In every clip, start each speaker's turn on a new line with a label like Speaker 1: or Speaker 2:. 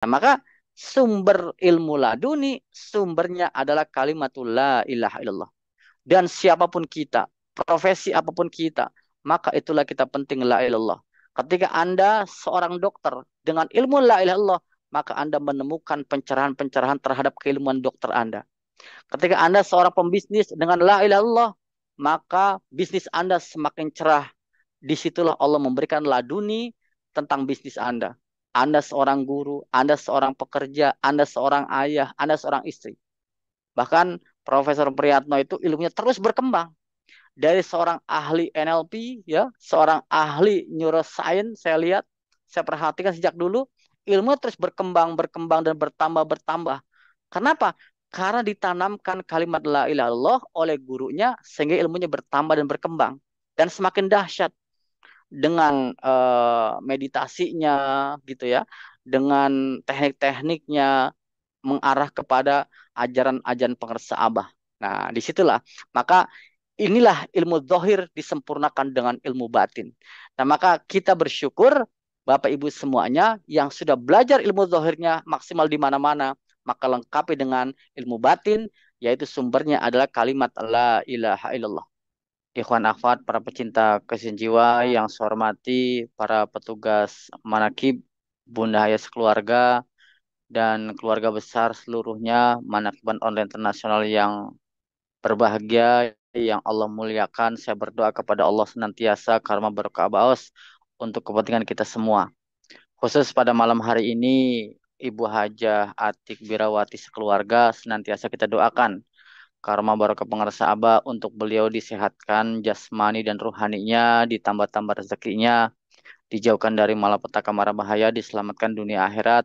Speaker 1: Nah, maka sumber ilmu laduni, sumbernya adalah kalimatul la ilaha illallah. Dan siapapun kita, profesi apapun kita, maka itulah kita penting la ilallah. Ketika Anda seorang dokter dengan ilmu la ilaha illallah, maka Anda menemukan pencerahan-pencerahan terhadap keilmuan dokter Anda. Ketika Anda seorang pembisnis dengan la ilaha illallah, maka bisnis Anda semakin cerah. Disitulah Allah memberikan laduni tentang bisnis Anda. Anda seorang guru, Anda seorang pekerja, Anda seorang ayah, Anda seorang istri. Bahkan Profesor Priyatno itu ilmunya terus berkembang. Dari seorang ahli NLP, ya, seorang ahli neuroscience, saya lihat, saya perhatikan sejak dulu, ilmu terus berkembang, berkembang, dan bertambah, bertambah. Kenapa? Karena ditanamkan kalimat la ilaha illallah oleh gurunya, sehingga ilmunya bertambah dan berkembang. Dan semakin dahsyat dengan meditasinya, gitu ya, dengan teknik-tekniknya, mengarah kepada ajaran-ajaran pengersa Abah. Nah, disitulah. Maka inilah ilmu zahir disempurnakan dengan ilmu batin. Nah, maka kita bersyukur Bapak Ibu semuanya yang sudah belajar ilmu zahirnya maksimal di mana-mana, maka lengkapi dengan ilmu batin, yaitu sumbernya adalah kalimat la ilaha illallah. Ikhwan akhwat, para pecinta kesin jiwa yang saya hormati, para petugas manakib, Bunda Haya sekeluarga, dan keluarga besar seluruhnya, Manakiban Online Internasional yang berbahagia, yang Allah muliakan. Saya berdoa kepada Allah senantiasa karma berkah baos untuk kepentingan kita semua. Khusus pada malam hari ini, Ibu Hajah Atik Birawati sekeluarga senantiasa kita doakan karma barokah pengarsa Abah untuk beliau disehatkan jasmani dan ruhaninya, ditambah-tambah rezekinya, dijauhkan dari malapetaka mara bahaya, diselamatkan dunia akhirat,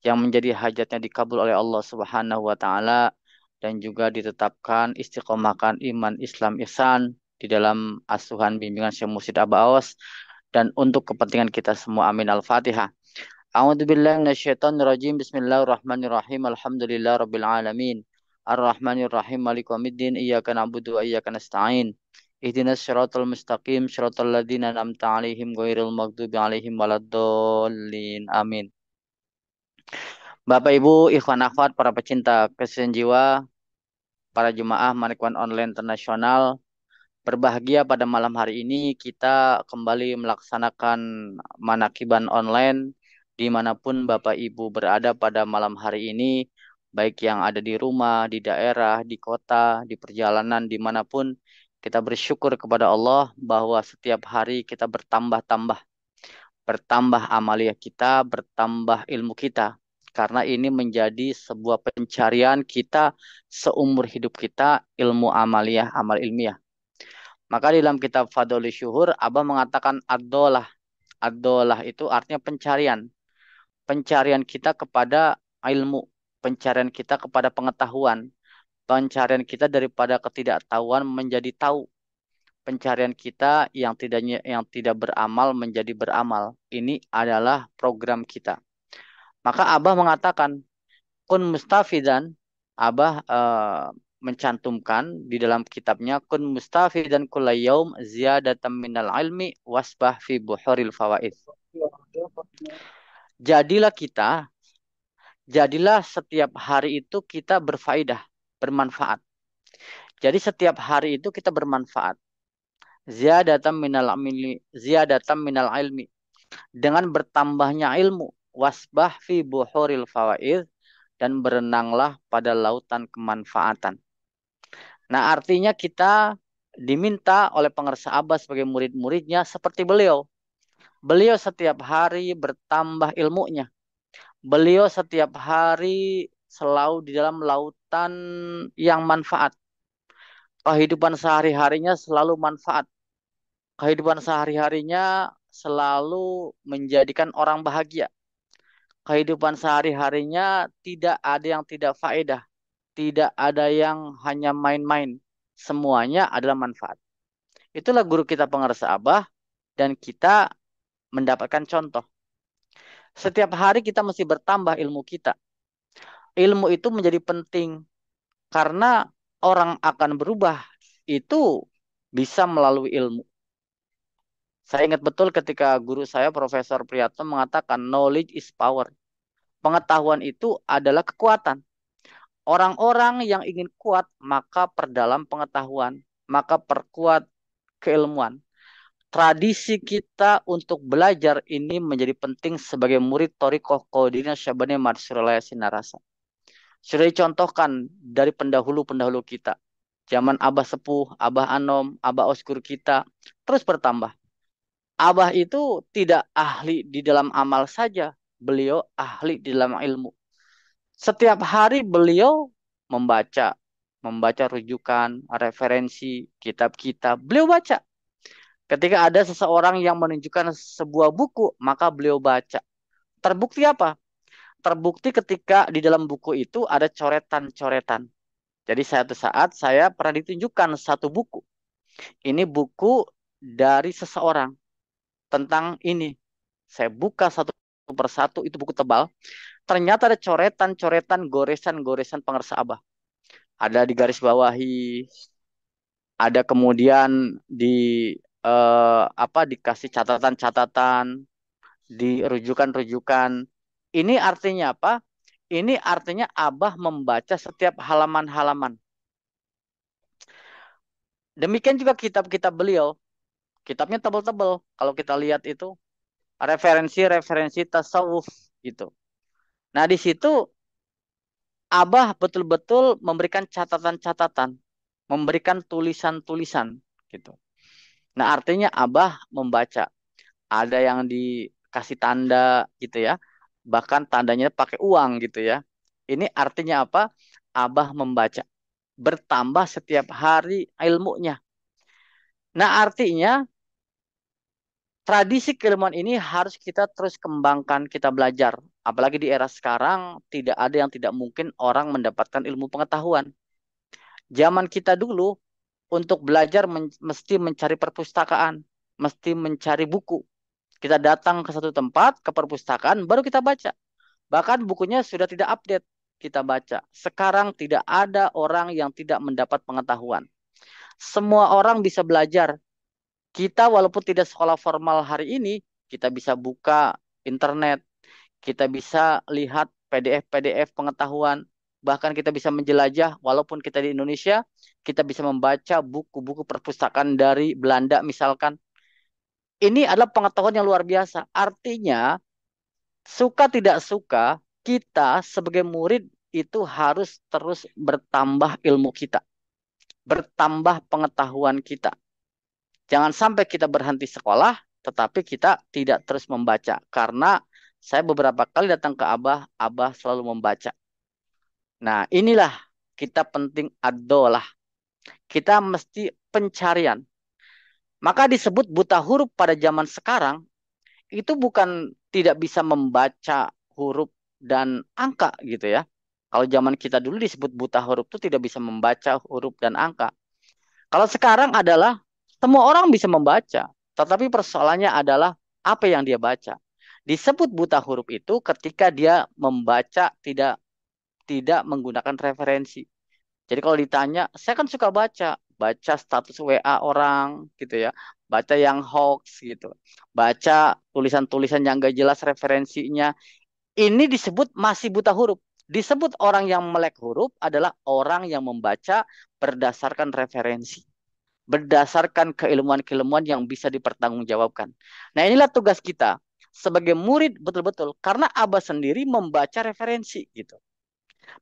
Speaker 1: yang menjadi hajatnya dikabul oleh Allah Subhanahu wa taala, dan juga ditetapkan istiqomahkan iman Islam ihsan di dalam asuhan bimbingan Syekh Mursyid Aba Awas, dan untuk kepentingan kita semua. Amin. Al-Fatihah. A'udzubillahi minasyaitonirrajim. Bismillahirrahmanirrahim. Alhamdulillahirabbil alamin. Ar-Rahmanirrahim. Maliki yaumiddin. Iyyaka na'budu wa iyyaka nasta'in. Ihdinas siratal mustaqim, siratal ladzina an'amta 'alaihim ghairil maghdubi 'alaihim waladdallin. Amin. Bapak Ibu, ikhwan akhwat, para pecinta kesehatan jiwa, para jemaah Manikwan Online Internasional, berbahagia pada malam hari ini kita kembali melaksanakan manakiban online dimanapun Bapak Ibu berada pada malam hari ini, baik yang ada di rumah, di daerah, di kota, di perjalanan, dimanapun, kita bersyukur kepada Allah bahwa setiap hari kita bertambah-tambah, bertambah amalia kita, bertambah ilmu kita. Karena ini menjadi sebuah pencarian kita seumur hidup kita, ilmu amaliyah, amal ilmiah. Maka di dalam kitab Fadholi Syuhur, Abah mengatakan ad-dolah. Ad-dolah itu artinya pencarian. Pencarian kita kepada ilmu. Pencarian kita kepada pengetahuan. Pencarian kita daripada ketidaktahuan menjadi tahu. Pencarian kita yang tidak beramal menjadi beramal. Ini adalah program kita. Maka Abah mengatakan kun mustafidan. Abah mencantumkan di dalam kitabnya kun mustafidan kulla yaum ziyadatan minal ilmi wasbah fi buhuril fawaid. Jadilah kita, jadilah setiap hari itu kita berfaedah, bermanfaat. Jadi setiap hari itu kita bermanfaat. Ziyadatan minal ilmi. Dengan bertambahnya ilmu. Wasbah fi buhuril fawaid. Dan berenanglah pada lautan kemanfaatan. Nah, artinya kita diminta oleh pengarsa Abbas sebagai murid-muridnya seperti beliau. Beliau setiap hari bertambah ilmunya. Beliau setiap hari selalu di dalam lautan yang manfaat. Kehidupan sehari-harinya selalu manfaat. Kehidupan sehari-harinya selalu menjadikan orang bahagia. Kehidupan sehari-harinya tidak ada yang tidak faedah. Tidak ada yang hanya main-main. Semuanya adalah manfaat. Itulah guru kita pengarsa Abah, dan kita mendapatkan contoh. Setiap hari kita mesti bertambah ilmu kita. Ilmu itu menjadi penting karena orang akan berubah itu bisa melalui ilmu. Saya ingat betul ketika guru saya Profesor Priyatno mengatakan knowledge is power. Pengetahuan itu adalah kekuatan. Orang-orang yang ingin kuat, maka perdalam pengetahuan, maka perkuat keilmuan. Tradisi kita untuk belajar ini menjadi penting sebagai murid Thariqah Qadiriyah Syabani Marsyurullah Sinarasa. Sudah dicontohkan dari pendahulu-pendahulu kita. Zaman Abah Sepuh, Abah Anom, Abah Oskur kita terus bertambah. Abah itu tidak ahli di dalam amal saja, beliau ahli di dalam ilmu. Setiap hari beliau membaca, membaca rujukan, referensi, kitab-kitab. Beliau baca. Ketika ada seseorang yang menunjukkan sebuah buku, maka beliau baca. Terbukti apa? Terbukti ketika di dalam buku itu ada coretan-coretan. Jadi satu saat saya pernah ditunjukkan satu buku. Ini buku dari seseorang tentang ini. Saya buka satu persatu, itu buku tebal. Ternyata ada coretan-coretan, goresan-goresan pengersa Abah. Ada di garis bawahi, ada kemudian dikasih catatan-catatan, di rujukan-rujukan. Ini artinya apa? Ini artinya Abah membaca setiap halaman-halaman. Demikian juga kitab-kitab beliau. Kitabnya tebal-tebal. Kalau kita lihat itu referensi-referensi tasawuf gitu. Nah, di situ Abah betul-betul memberikan catatan-catatan, memberikan tulisan-tulisan gitu. Nah, artinya Abah membaca. Ada yang dikasih tanda gitu ya. Bahkan tandanya pakai uang gitu ya. Ini artinya apa? Abah membaca. Bertambah setiap hari ilmunya. Nah, artinya tradisi keilmuan ini harus kita terus kembangkan, kita belajar. Apalagi di era sekarang, tidak ada yang tidak mungkin orang mendapatkan ilmu pengetahuan. Zaman kita dulu, untuk belajar mesti mencari perpustakaan, mesti mencari buku. Kita datang ke satu tempat, ke perpustakaan, baru kita baca. Bahkan bukunya sudah tidak update, kita baca. Sekarang tidak ada orang yang tidak mendapat pengetahuan. Semua orang bisa belajar. Kita walaupun tidak sekolah formal hari ini, kita bisa buka internet, kita bisa lihat PDF-PDF pengetahuan, bahkan kita bisa menjelajah walaupun kita di Indonesia, kita bisa membaca buku-buku perpustakaan dari Belanda misalkan. Ini adalah pengetahuan yang luar biasa. Artinya, suka tidak suka, kita sebagai murid itu harus terus bertambah ilmu kita, bertambah pengetahuan kita. Jangan sampai kita berhenti sekolah, tetapi kita tidak terus membaca. Karena saya beberapa kali datang ke Abah, Abah selalu membaca. Nah, inilah kita penting adolah. Kita mesti pencarian. Maka disebut buta huruf pada zaman sekarang, itu bukan tidak bisa membaca huruf dan angka gitu ya. Kalau zaman kita dulu disebut buta huruf itu tidak bisa membaca huruf dan angka. Kalau sekarang adalah semua orang bisa membaca, tetapi persoalannya adalah apa yang dia baca. Disebut buta huruf itu ketika dia membaca tidak menggunakan referensi. Jadi kalau ditanya, saya kan suka baca, baca status WA orang gitu ya, baca yang hoax gitu, baca tulisan-tulisan yang gak jelas referensinya. Ini disebut masih buta huruf. Disebut orang yang melek huruf adalah orang yang membaca berdasarkan referensi, berdasarkan keilmuan-keilmuan yang bisa dipertanggungjawabkan. Nah, inilah tugas kita sebagai murid betul-betul karena Abah sendiri membaca referensi gitu.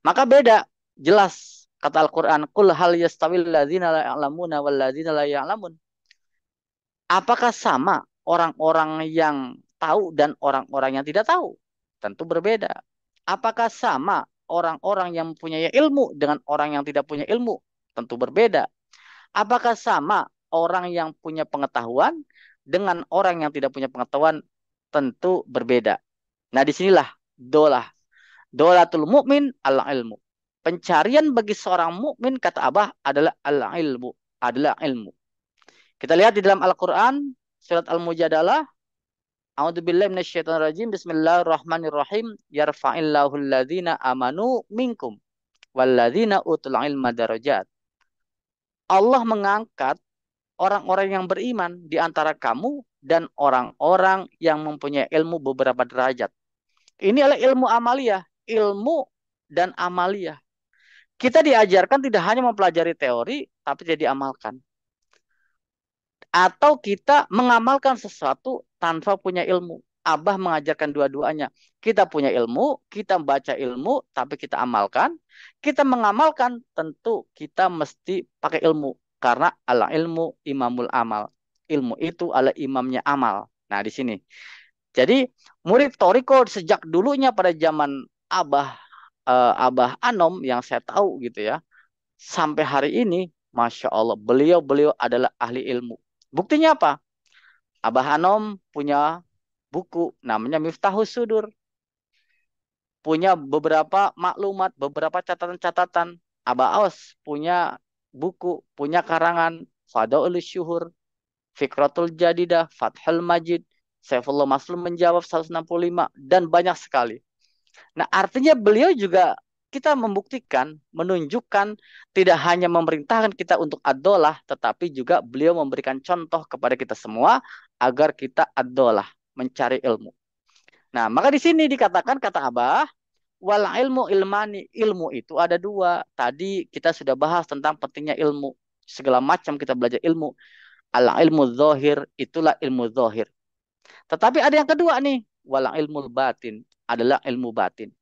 Speaker 1: Maka beda, jelas kata Al-Qur'an, "Qul hal yastawil ladzina la ya'lamuna wal ladzina la ya'lamun." Apakah sama orang-orang yang tahu dan orang-orang yang tidak tahu? Tentu berbeda. Apakah sama orang-orang yang mempunyai ilmu dengan orang yang tidak punya ilmu? Tentu berbeda. Apakah sama orang yang punya pengetahuan dengan orang yang tidak punya pengetahuan? Tentu berbeda. Nah, disinilah dolah. Dolatul mukmin al-ilmu. Pencarian bagi seorang mukmin kata Abah adalah al-ilmu, adalah ilmu. Kita lihat di dalam Al-Qur'an surat Al-Mujadalah, A'udzubillahi minasyaitonirrajim. Bismillahirrahmanirrahim. Yarfa'illahu alladhina amanu minkum walladzina utul ilma darajat. Allah mengangkat orang-orang yang beriman di antara kamu dan orang-orang yang mempunyai ilmu beberapa derajat. Ini adalah ilmu amaliyah, ilmu dan amaliyah. Kita diajarkan tidak hanya mempelajari teori, tapi tidak diamalkan. Atau kita mengamalkan sesuatu tanpa punya ilmu. Abah mengajarkan dua-duanya. Kita punya ilmu, kita baca ilmu, tapi kita amalkan. Kita mengamalkan, tentu kita mesti pakai ilmu. Karena ala ilmu imamul amal. Ilmu itu adalah imamnya amal. Nah, di sini. Jadi, murid Toriko sejak dulunya pada zaman Abah Anom yang saya tahu gitu ya, sampai hari ini, Masya Allah, beliau-beliau adalah ahli ilmu. Buktinya apa? Abah Anom punya buku namanya Miftahus Sudur. Punya beberapa maklumat, beberapa catatan-catatan. Abah Aus punya buku, punya karangan Fadaul Syuhur, Fikratul Jadidah, Fathul Majid, Saifullah Maslum menjawab 165, dan banyak sekali. Nah, artinya beliau juga kita membuktikan, menunjukkan tidak hanya memerintahkan kita untuk adolah, tetapi juga beliau memberikan contoh kepada kita semua agar kita adolah, mencari ilmu. Nah, maka di sini dikatakan kata Abah, wal ilmu ilmani, ilmu itu ada dua. Tadi kita sudah bahas tentang pentingnya ilmu. Segala macam kita belajar ilmu. Al ilmu zohir, itulah ilmu zohir. Tetapi ada yang kedua nih, walang ilmu batin, adalah ilmu batin.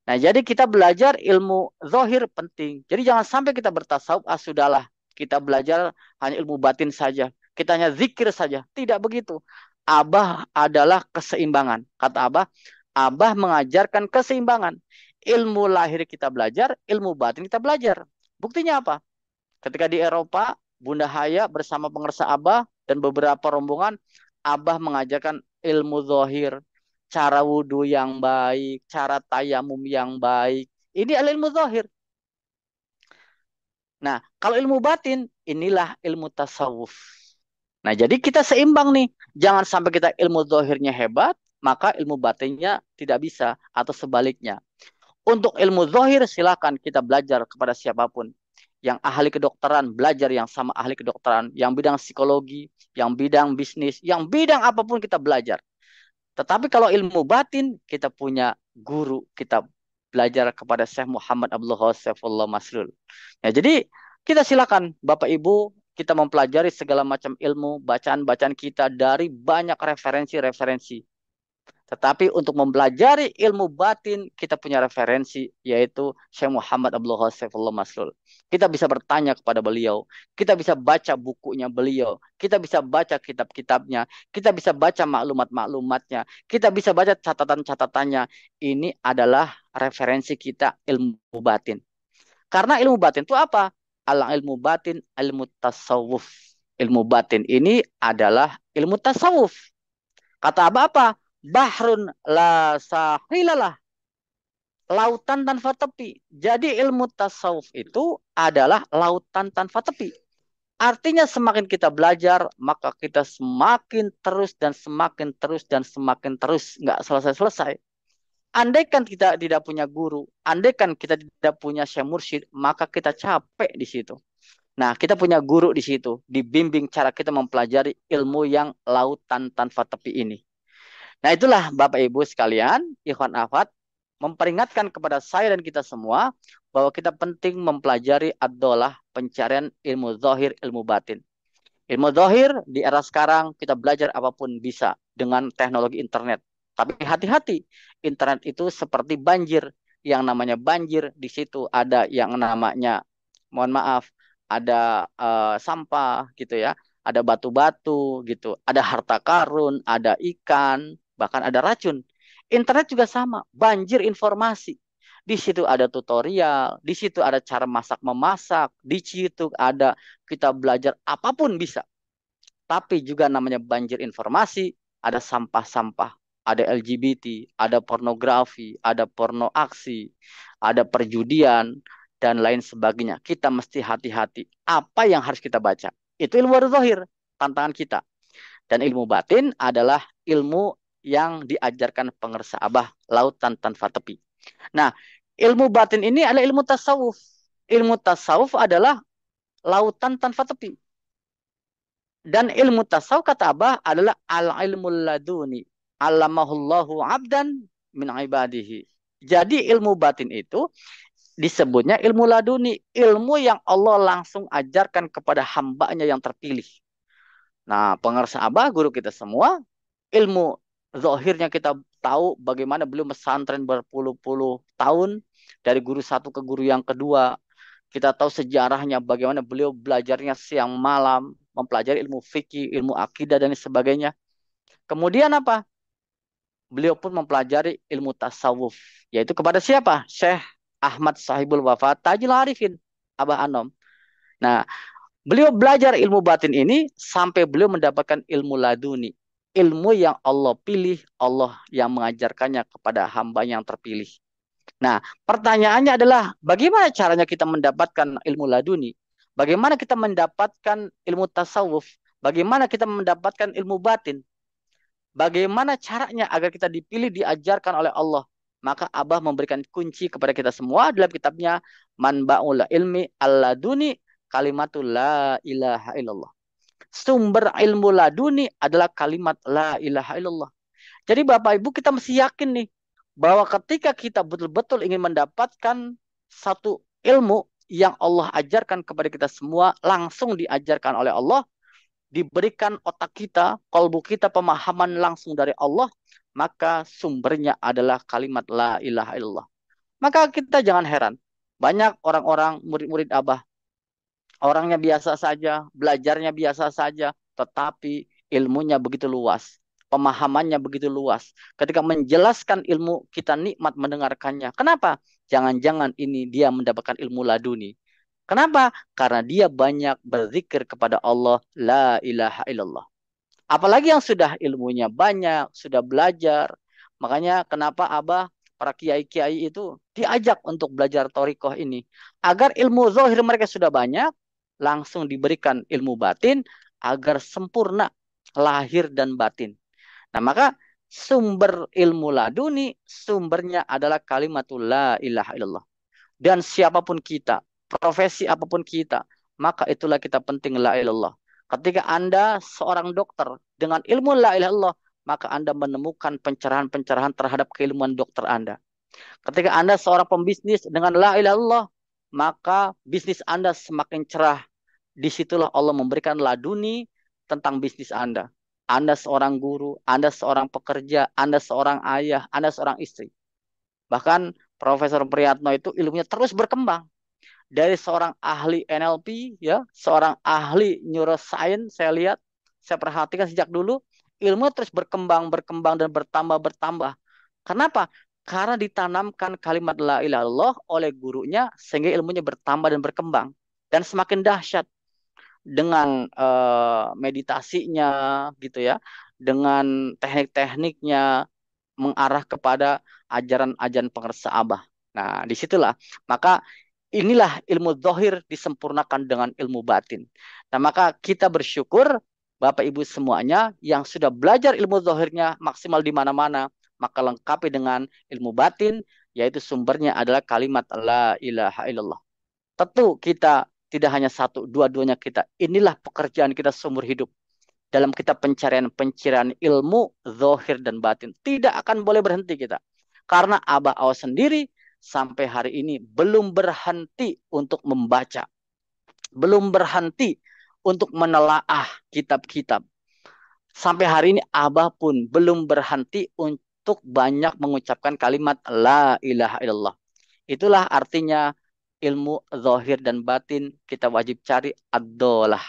Speaker 1: Nah, jadi kita belajar ilmu zohir penting. Jadi jangan sampai kita bertasawuf, sudahlah, kita belajar hanya ilmu batin saja. Kita hanya zikir saja. Tidak begitu. Abah adalah keseimbangan. Kata Abah, Abah mengajarkan keseimbangan. Ilmu lahir kita belajar, ilmu batin kita belajar. Buktinya apa? Ketika di Eropa, Bunda Haya bersama pengersa Abah dan beberapa rombongan, Abah mengajarkan ilmu zohir, cara wudhu yang baik, cara tayamum yang baik. Ini adalah ilmu zohir. Nah, kalau ilmu batin, inilah ilmu tasawuf. Nah, jadi kita seimbang nih. Jangan sampai kita ilmu zohirnya hebat, maka ilmu batinnya tidak bisa, atau sebaliknya. Untuk ilmu zohir, silakan kita belajar kepada siapapun. Yang ahli kedokteran, belajar yang sama ahli kedokteran. Yang bidang psikologi, yang bidang bisnis, yang bidang apapun kita belajar. Tetapi kalau ilmu batin, kita punya guru, kita belajar kepada Syekh Muhammad Abdul Saifullah Maslul. Ya, jadi kita silakan Bapak Ibu, kita mempelajari segala macam ilmu, bacaan-bacaan kita dari banyak referensi-referensi. Tetapi untuk mempelajari ilmu batin, kita punya referensi, yaitu Syekh Muhammad Abdul Saifullah Maslul. Kita bisa bertanya kepada beliau, kita bisa baca bukunya beliau, kita bisa baca kitab-kitabnya, kita bisa baca maklumat-maklumatnya, kita bisa baca catatan-catatannya. Ini adalah referensi kita ilmu batin. Karena ilmu batin itu apa? Al ilmu batin, ilmu tasawuf. Ilmu batin ini adalah ilmu tasawuf. Kata apa? Bahrun la sahilalah. Lautan tanpa tepi. Jadi ilmu tasawuf itu adalah lautan tanpa tepi. Artinya semakin kita belajar, maka kita semakin terus dan semakin terus dan semakin terus. Nggak selesai-selesai. Andaikan kita tidak punya guru, andaikan kita tidak punya syekh mursyid, maka kita capek di situ. Nah, kita punya guru di situ, dibimbing cara kita mempelajari ilmu yang lautan tanpa tepi ini. Nah, itulah Bapak Ibu sekalian, ikhwan akhwat, memperingatkan kepada saya dan kita semua bahwa kita penting mempelajari ad-dolah, pencarian ilmu zahir, ilmu batin. Ilmu zahir di era sekarang kita belajar apapun bisa dengan teknologi internet. Tapi hati-hati, internet itu seperti banjir. Yang namanya banjir, di situ ada yang namanya, mohon maaf, ada sampah gitu ya, ada batu-batu gitu, ada harta karun, ada ikan, bahkan ada racun. Internet juga sama, banjir informasi. Di situ ada tutorial, di situ ada cara masak memasak, di situ ada kita belajar apapun bisa. Tapi juga namanya banjir informasi, ada sampah-sampah, ada LGBT, ada pornografi, ada porno aksi, ada perjudian, dan lain sebagainya. Kita mesti hati-hati. Apa yang harus kita baca? Itu ilmu zahir, tantangan kita. Dan ilmu batin adalah ilmu yang diajarkan pengersa Abah, lautan tanpa tepi. Nah, ilmu batin ini adalah ilmu tasawuf. Ilmu tasawuf adalah lautan tanpa tepi. Dan ilmu tasawuf kata Abah adalah al-ilmul laduni. Allamahullahu abdan min ibadihi. Jadi ilmu batin itu disebutnya ilmu laduni, ilmu yang Allah langsung ajarkan kepada hambanya yang terpilih. Nah, pengarsa Abah, guru kita semua, ilmu zahirnya kita tahu bagaimana beliau pesantren berpuluh-puluh tahun, dari guru satu ke guru yang kedua. Kita tahu sejarahnya bagaimana beliau belajarnya siang malam, mempelajari ilmu fikih, ilmu akidah, dan sebagainya. Kemudian apa? Beliau pun mempelajari ilmu tasawuf, yaitu kepada siapa? Syekh Ahmad Sahibul Wafat Tajul Arifin, Abah Anom. Nah, beliau belajar ilmu batin ini sampai beliau mendapatkan ilmu laduni. Ilmu yang Allah pilih, Allah yang mengajarkannya kepada hamba yang terpilih. Nah, pertanyaannya adalah bagaimana caranya kita mendapatkan ilmu laduni? Bagaimana kita mendapatkan ilmu tasawuf? Bagaimana kita mendapatkan ilmu batin? Bagaimana caranya agar kita dipilih, diajarkan oleh Allah? Maka Abah memberikan kunci kepada kita semua dalam kitabnya Manba'ul Ilmi Al-Laduni Kalimatul La Ilaha Illallah. Sumber ilmu laduni adalah kalimat La Ilaha Illallah. Jadi Bapak Ibu, kita mesti yakin nih bahwa ketika kita betul-betul ingin mendapatkan satu ilmu yang Allah ajarkan kepada kita semua, langsung diajarkan oleh Allah, diberikan otak kita, kalbu kita pemahaman langsung dari Allah, maka sumbernya adalah kalimat La ilaha illallah. Maka kita jangan heran, banyak orang-orang murid-murid Abah, orangnya biasa saja, belajarnya biasa saja, tetapi ilmunya begitu luas, pemahamannya begitu luas. Ketika menjelaskan ilmu, kita nikmat mendengarkannya. Kenapa? Jangan-jangan ini dia mendapatkan ilmu laduni. Kenapa? Karena dia banyak berzikir kepada Allah, La ilaha illallah. Apalagi yang sudah ilmunya banyak, sudah belajar. Makanya kenapa Abah, para kiai-kiai itu diajak untuk belajar torikoh ini. Agar ilmu zahir mereka sudah banyak, langsung diberikan ilmu batin, agar sempurna lahir dan batin. Nah, maka sumber ilmu laduni, sumbernya adalah kalimatul La ilaha illallah. Dan siapapun kita, profesi apapun kita, maka itulah kita penting la ilallah. Ketika Anda seorang dokter dengan ilmu la ilaha illallah, maka Anda menemukan pencerahan-pencerahan terhadap keilmuan dokter Anda. Ketika Anda seorang pembisnis dengan la ilaha illallah, maka bisnis Anda semakin cerah. Disitulah Allah memberikan laduni tentang bisnis Anda. Anda seorang guru, Anda seorang pekerja, Anda seorang ayah, Anda seorang istri. Bahkan Profesor Priyatno itu ilmunya terus berkembang. Dari seorang ahli NLP, ya, seorang ahli neuroscience, saya lihat, saya perhatikan sejak dulu, ilmu terus berkembang, berkembang, dan bertambah, bertambah. Kenapa? Karena ditanamkan kalimat la ilaha illallah oleh gurunya, sehingga ilmunya bertambah dan berkembang. Dan semakin dahsyat dengan meditasinya, gitu ya, dengan teknik-tekniknya, mengarah kepada ajaran-ajaran pengersa Abah. Nah, disitulah. Maka inilah ilmu zahir disempurnakan dengan ilmu batin. Nah, maka kita bersyukur Bapak Ibu semuanya yang sudah belajar ilmu zahirnya maksimal di mana-mana, maka lengkapi dengan ilmu batin, yaitu sumbernya adalah kalimat La ilaha illallah. Tentu kita tidak hanya satu, dua-duanya kita. Inilah pekerjaan kita seumur hidup dalam kita pencarian ilmu zahir dan batin. Tidak akan boleh berhenti kita. Karena Abah Awas sendiri sampai hari ini belum berhenti untuk membaca. Belum berhenti untuk menelaah kitab-kitab. Sampai hari ini Abah pun belum berhenti untuk banyak mengucapkan kalimat La ilaha illallah. Itulah artinya ilmu zahir dan batin kita wajib cari ad-dolah.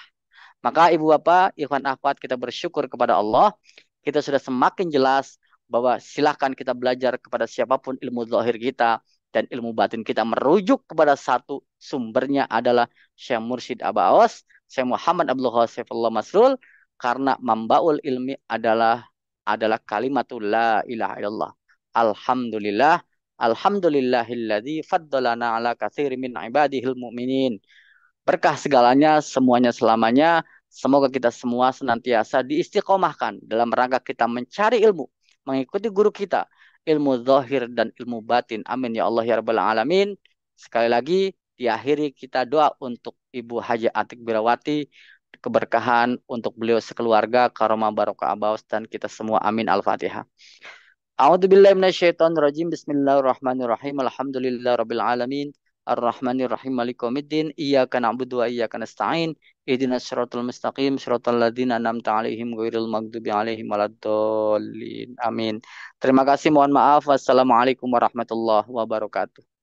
Speaker 1: Maka Ibu Bapak, Ikhwan Akhwat, kita bersyukur kepada Allah. Kita sudah semakin jelas bahwa silahkan kita belajar kepada siapapun ilmu zahir kita dan ilmu batin kita merujuk kepada satu, sumbernya adalah Syekh Mursyid Abah Awas, Syekh Muhammad Abdul Saifullah Masrul, karena mambaul ilmi adalah kalimatul la ilaha illallah. Alhamdulillah, alhamdulillahilladzi faddalana ala katsiri min ibadihil mu'minin. Berkah segalanya, semuanya selamanya. Semoga kita semua senantiasa diistiqomahkan dalam rangka kita mencari ilmu, mengikuti guru kita, ilmu zahir dan ilmu batin. Amin ya Allah ya Rabbal Alamin. Sekali lagi, diakhiri kita doa untuk Ibu Haji Atik Birawati, keberkahan untuk beliau sekeluarga, karomah barokah abaus dan kita semua. Amin. Al-Fatihah. A'udzubillahi minasyaitonirrajim. Bismillahirrahmanirrahim. Alhamdulillahirabbil alamin. Arrahmanirrahim. Maliki yaumiddin. Iyyaka na'budu wa iyyaka nasta'in. Ihdinas siratal mustaqim. Siratal ladzina an'amta 'alaihim ghairil maghdubi 'alaihim waladdallin. Amin. Terima kasih, mohon maaf. Wassalamualaikum warahmatullahi wabarakatuh.